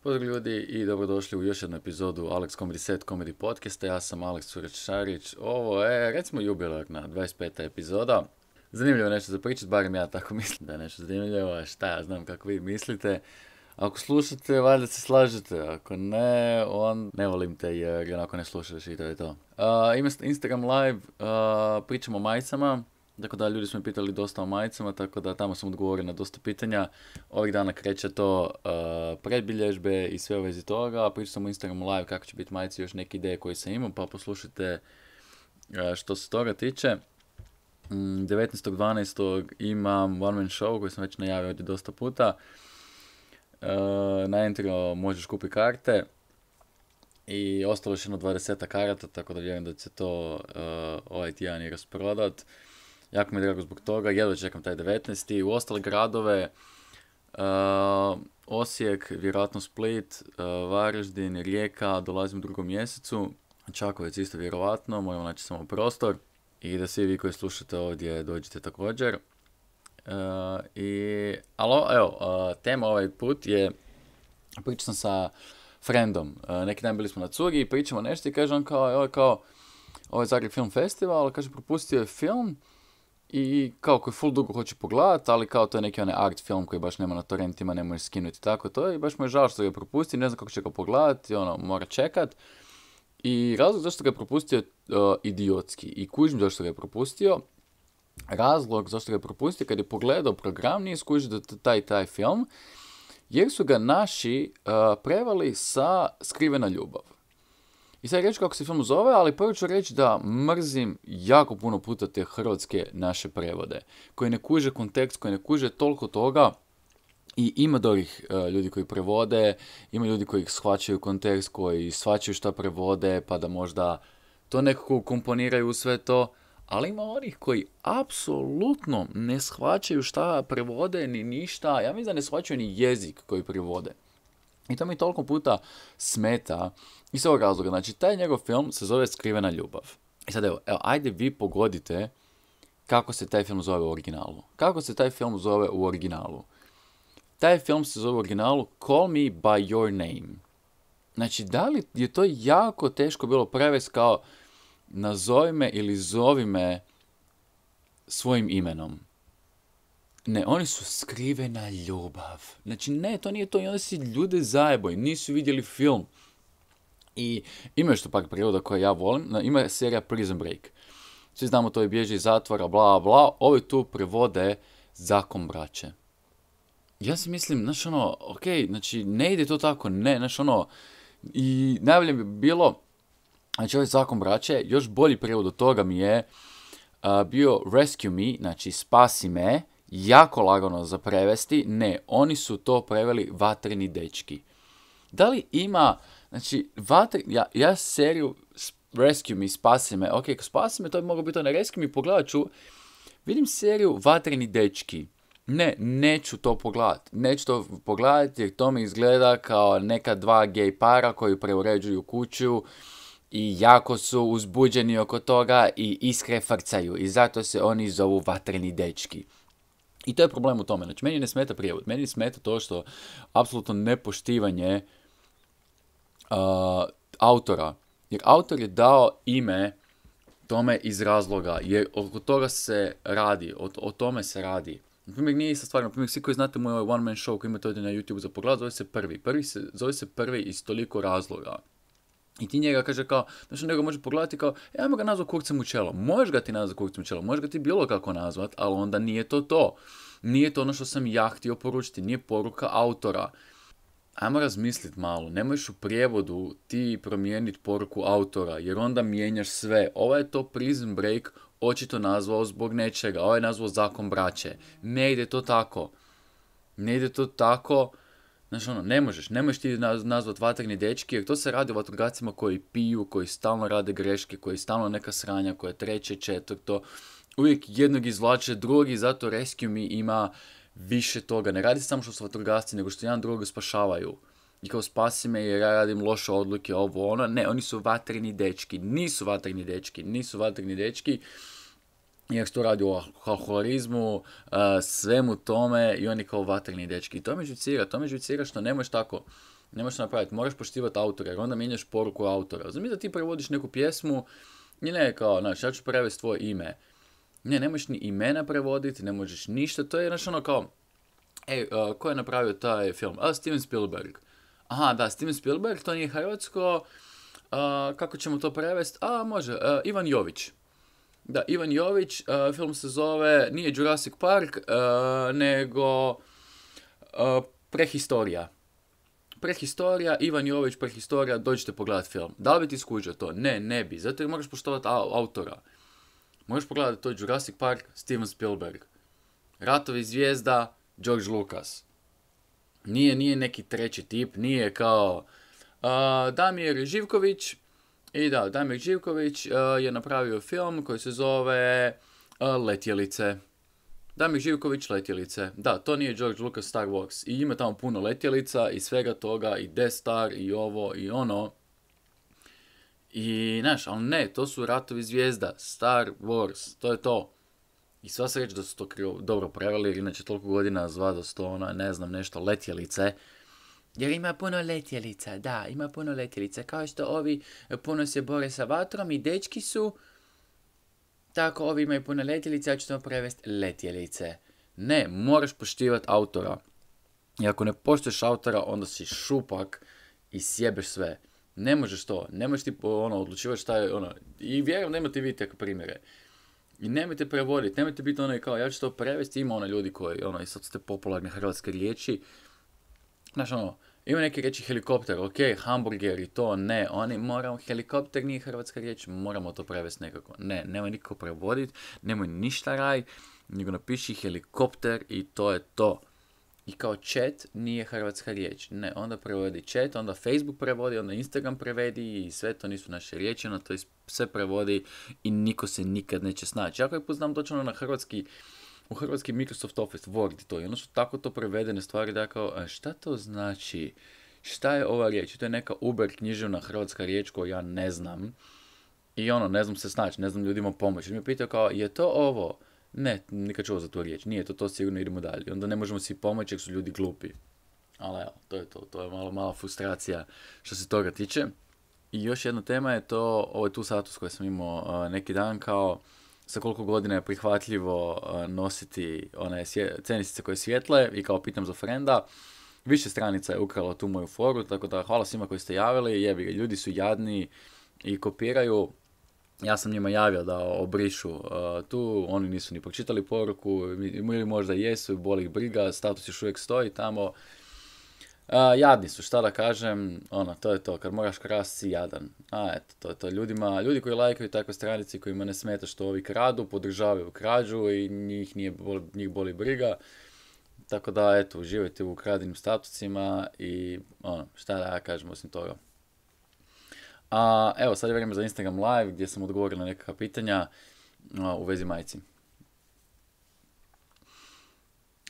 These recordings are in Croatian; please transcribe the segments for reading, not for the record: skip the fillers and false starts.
Pozdrav ljudi i dobrodošli u još jednu epizodu Alex Comedy Set Comedy Podcasta. Ja sam Alex Sureć-Šarić. Ovo je, recimo, jubilarna 25. epizoda. Zanimljivo je nešto za pričat, barem ja tako mislim da je nešto zanimljivo, a šta ja znam kako vi mislite. Ako slušate, valjda se slažete, ako ne, ne volim te jer onako ne slušaš i to je to. Ima Instagram live, pričamo o majicama. Tako da ljudi su me pitali dosta o majicama, tako da tamo sam odgovorio na dosta pitanja. Ovih dana kreće to predbilježbe i sve u vezi toga. Pričam sam u Instagramu live kako će biti majice, još neke ideje koje sam imao, pa poslušajte što se toga tiče. 19.12. imam one man show koji sam već najavio ovdje dosta puta. Na Entrio možeš kupiti karte. I ostalo još jedno 20 karata, tako da vjerujem da će to ovaj tjedan i rasprodat. Jako mi je drago zbog toga, jedva čekam taj 19. U ostale gradove, Osijek, vjerojatno Split, Varaždin, Rijeka, dolazim u drugom mjesecu. Čakovec isto vjerovatno, moramo naći samo prostor. I da svi vi koji slušate ovdje dođete također. Tema ovaj put je, pričao sam sa friendom, neki dan bili smo na curi i pričamo nešto i kaže on kao, ovo je Zagreb Film Festival, kaže propustio je film i kao koji full dugo hoće pogledat, ali kao to je neki onaj art film koji baš nema na torrentima, ne može skinuti tako to i baš mu je žao što ga je propustio, ne znam kako će ga pogledati, mora čekat. I razlog zašto ga je propustio idiotski i kužim zašto ga je propustio. Razlog zašto ga je propustio kad je pogledao program nije skužio da taj film, jer su ga naši prevali sa Skrivena ljubav. I sad reći kako se film zove, ali prvo ću reći da mrzim jako puno puta te hrvatske naše prevode, koji ne kuže kontekst, koji ne kuže toliko toga. I ima dobrih ljudi koji prevode, ima ljudi koji shvaćaju kontekst, koji shvaćaju šta prevode, pa da možda to nekako komponiraju u sve to. Ali ima onih koji apsolutno ne shvaćaju šta prevode ni ništa. Ja mislim da ne shvaćaju ni jezik koji prevode. I to mi toliko puta smeta iz ovog razloga. Znači, taj njegov film se zove Skrivena ljubav. I sad evo, ajde vi pogodite kako se taj film zove u originalu. Kako se taj film zove u originalu? Taj film se zove u originalu Call Me By Your Name. Znači, da li je to jako teško bilo prevesti kao nazovi me ili zovi me svojim imenom? Ne, oni su Skrivena ljubav. Znači, ne, to nije to. I onda si ljude zajeboj, nisu vidjeli film. I ima što pak priroda koje ja volim. Ima serija Prison Break. Svi znamo, to je bježi iz zatvora, bla, bla. Ovi tu prevode Zakon braće. Ja si mislim, znači, ne ide to tako, ne, i najbolje bi bilo, znači, ovaj Zakon braće, još bolji prijevod od toga mi je bio Rescue Me, znači, spasi me, jako lagano za prevesti, ne, oni su to preveli Vatreni dečki. Da li ima, znači, ja seriju Rescue Me, spasi me, spasi me, to bi moglo biti na Rescue Me, pogledat ću, vidim seriju Vatreni dečki. Ne, neću to pogledati jer to mi izgleda kao neka dva gej para koji preuređuju kuću i jako su uzbuđeni oko toga i iskre frcaju i zato se oni zovu Vatreni dečki. I to je problem u tome. Znači, meni ne smeta prijevod, meni smeta to što apsolutno nepoštivanje autora. Jer autor je dao ime tome iz razloga, jer oko toga se radi, o tome se radi. Naprimjer, nije ista stvar, naprimjer, svi koji znate moj one man show koji imate ovdje na YouTube za pogled, zove se Prvi. Zove se Prvi iz toliko razloga. I ti njega kaže kao, znači nego može pogledati kao, ajmo ga nazvat kurcem u čelo. Možeš ga ti nazvat kurcem u čelo, možeš ga ti bilo kako nazvat, ali onda nije to to. Nije to ono što sam ja htio poručiti, nije poruka autora. Ajmo razmisliti malo, ne možeš u prijevodu ti promijeniti poruku autora, jer onda mijenjaš sve. Ovo je to Prison Break očito nazvao zbog nečega, ovo je nazvao Zakon braće. Ne ide to tako. Znači, ne možeš ti nazvat Vatreni dečki, jer to se radi o vatrogascima koji piju, koji stalno rade greške, koji stalno neka sranja, koje treće, četvrto, uvijek jednog izvlače, drugi, zato Rescue Me ima više toga. Ne radi samo što su vatrogasci, nego što jedan drugog spašavaju. I kao spasi me jer ja radim loše odluke, ovo, ono. Ne, oni su vatreni dečki. Nisu vatreni dečki. Jer se to radi o alkoholizmu, svemu tome i oni kao vatreni dečki. I to me živcira što ne možeš tako. Ne možeš napraviti, moraš poštivati autora, jer onda mijenjaš poruku autora. Znam da ti prevodiš neku pjesmu i ne kao, znaš, ja ću prevesti tvoje ime. Ne možeš ni imena prevoditi, ne možeš ništa, to je znaš ono kao, ko je napravio taj film? Steven Spielberg. Aha, da, Steven Spielberg, to nije hrvatsko, kako ćemo to prevesti? Može, Ivan Jović. Da, Ivan Jović, film se zove, nije Jurassic Park, nego Prehistorija. Prehistorija, Ivan Jović, Prehistorija, dođite pogledati film. Da li bi ti skužio to? Ne bi, zato jer moraš poštovati autora. Možeš pogledati, to je Jurassic Park, Steven Spielberg. Ratovi zvijezda, George Lucas. Nije neki treći tip, nije kao Damir Živković. I da, Damir Živković je napravio film koji se zove Letjelice. Damir Živković, Letjelice. Da, to nije George Lucas Star Wars. I ima tamo puno letjelica i svega toga, i Death Star, i ovo, i ono. I, znaš, ali ne, to su Ratovi zvijezda, Star Wars, to je to. I sva se reći da su to dobro preveli, jer inače toliko godina zva da su to ne znam, nešto letjelice. Jer ima puno letjelica, da, ima puno letjelica. Kao što ovi puno se bore sa vatrom i dečki su, tako ovi imaju puno letjelica, ja ću to prevesti letjelice. Ne, moraš poštivati autora. I ako ne poštuješ autora, onda si šupak i sjebeš sve. Ne možeš to, ne možeš ti odlučivati šta je I vjerujem da imate vi takve primjere. I nemojte prevoditi, nemojte biti kao ja ću to prevesti, ima ljudi koji, i sad ste popularne hrvatske riječi. Znaš ima neke riječi helikopter, ok, hamburger i to, ne, helikopter nije hrvatska riječ, moramo to prevesti nekako. Ne, nemoj nikako prevoditi, nemoj ništa raj, nego napiši helikopter i to je to. I kao chat nije hrvatska riječ. Ne, onda prevodi chat, onda Facebook prevodi, onda Instagram prevedi i sve to nisu naše riječi, to sve prevodi i niko se nikad neće snaći. Ja koji poznam točno u hrvatski Microsoft Office, Word i to, i ono su tako to prevedene stvari da kao, šta to znači? Šta je ova riječ? To je neka Uber književna hrvatska riječ koju ja ne znam. I ne znam se snaći, ne znam ljudima pomoći. I mi pitao kao, je to ovo? Ne, nikad čuo za tu riječ. Nije to sigurno, idemo dalje. Onda ne možemo si pomoći jer su ljudi glupi. Ali evo, to je to. To je mala frustracija što se toga tiče. I još jedna tema je to, ovo je tu status koji sam imao neki dan, kao sa koliko godina je prihvatljivo nositi one cenisice koje svijetle i kao pitam za frenda. Više stranica je ukralo tu moju foru, tako da hvala svima koji ste javili. Jebi ga, ljudi su jadni i kopiraju. Ja sam njima javio da obrišu tu, oni nisu ni pročitali poruku, ili možda jesu, boli ih briga, status još uvijek stoji tamo. Jadni su, šta da kažem, to je to, kad moraš krasti si jadan. Eto, to je to. Ljudi koji lajkaju takve stranice, kojima ne smeta što ovi kradu, podržavaju krađu i njih boli briga. Tako da, eto, uživajte u kradenim statusima i šta da ja kažem osim toga. Evo, sad je vrijeme za Instagram live gdje sam odgovorio na nekakva pitanja u vezi majici.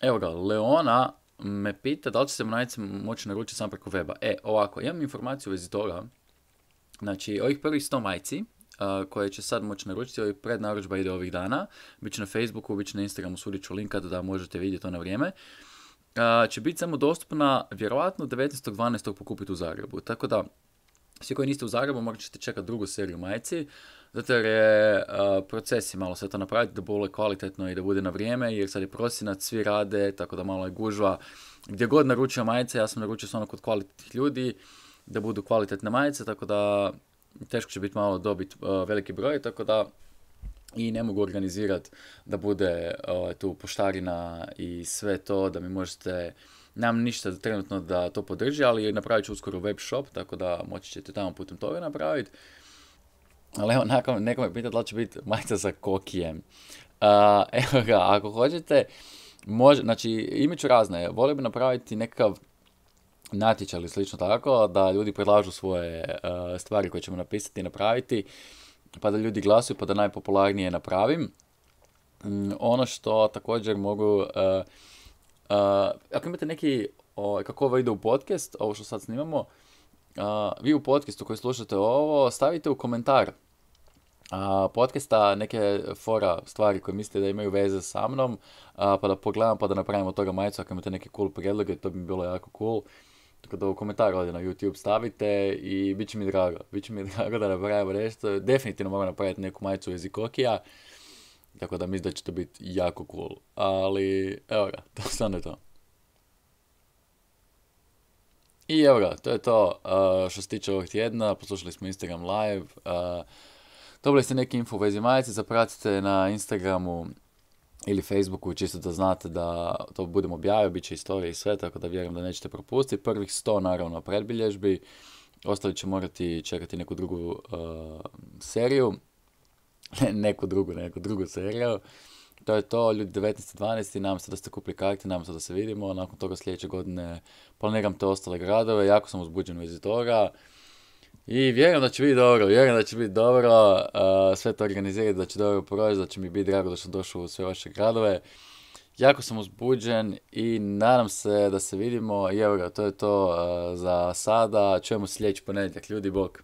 Evo ga, Leona me pita da li će se majice moći naručiti sam preko weba. Ovako, imam informaciju u vezi toga. Znači, ovih prvih 100 majici koje će sad moći naručiti, ovih prednaručba ide ovih dana. Biće na Facebooku, biće na Instagramu, sudit ću linkat da možete vidjeti to na vrijeme. Će biti samo dostupna vjerojatno 19.12. pokupiti u Zagrebu. Tako da, svi koji niste u Zagrebu morat ćete čekati drugu seriju majici, zato jer je proces malo sve to napraviti da bude kvalitetno i da bude na vrijeme, jer sad je prosinac, svi rade, tako da malo je gužva. Gdje god naručio majice, ja sam naručio samo kod kvalitetnih ljudi, da budu kvalitetne majice, tako da teško će biti malo dobiti veliki broj, tako da i ne mogu organizirati da bude tu poštarina i sve to, da mi možete. Nemam ništa trenutno da to podrži, ali napravit ću uskoro web shop, tako da moći ćete tamo putem toga napraviti. Ali evo, neko me pita da li će biti majica sa kokijem. Evo ga, ako hoćete, znači imat ću razne. Volio bi napraviti nekakav natječaj ili slično tako, da ljudi predlažu svoje stvari koje ćemo napisati i napraviti, pa da ljudi glasuju, pa da najpopularnije napravim. Ono što također mogu. Ako imate neki, kako ovo ide u podcast, ovo što sad snimamo, vi u podcastu koji slušate ovo, stavite u komentar podcasta neke stvari koje mislite da imaju veze sa mnom, pa da pogledam, pa da napravimo od toga majicu. Ako imate neke cool prijedloge, to bi bilo jako cool. tako da u komentar ovdje na YouTube stavite i bit će mi drago. Bit će mi drago da napravimo nešto. Definitivno moram napraviti neku majicu iz Ikokija, tako da mislim da će to biti jako cool. Ali, evo ga, to stvarno je to. I evo ga, to je to što se tiče ovog tjedna. Poslušali smo Instagram live. Dobili ste neki info u vezi majice, zapratite na Instagramu ili Facebooku, čisto da znate da to budemo objavio, bit će istorije i sve, tako da vjerujem da nećete propustiti. Prvih 100 naravno predbilježbi, ostali će morati čekati neku drugu seriju. neku drugu seriju. To je to, ljudi, 19.12. Nadam se da ste kupili karte, nadam se da se vidimo. Nakon toga sljedeće godine planiram te ostale gradove, jako sam uzbuđen u vezi toga. I vjerujem da će biti dobro, sve to organizirati, da će dobro proći, da će mi biti drago da sam došao u sve vaše gradove. Jako sam uzbuđen i nadam se da se vidimo. I evo ga, to je to za sada. Čujemo sljedeći ponedjeljak, ljudi, bok.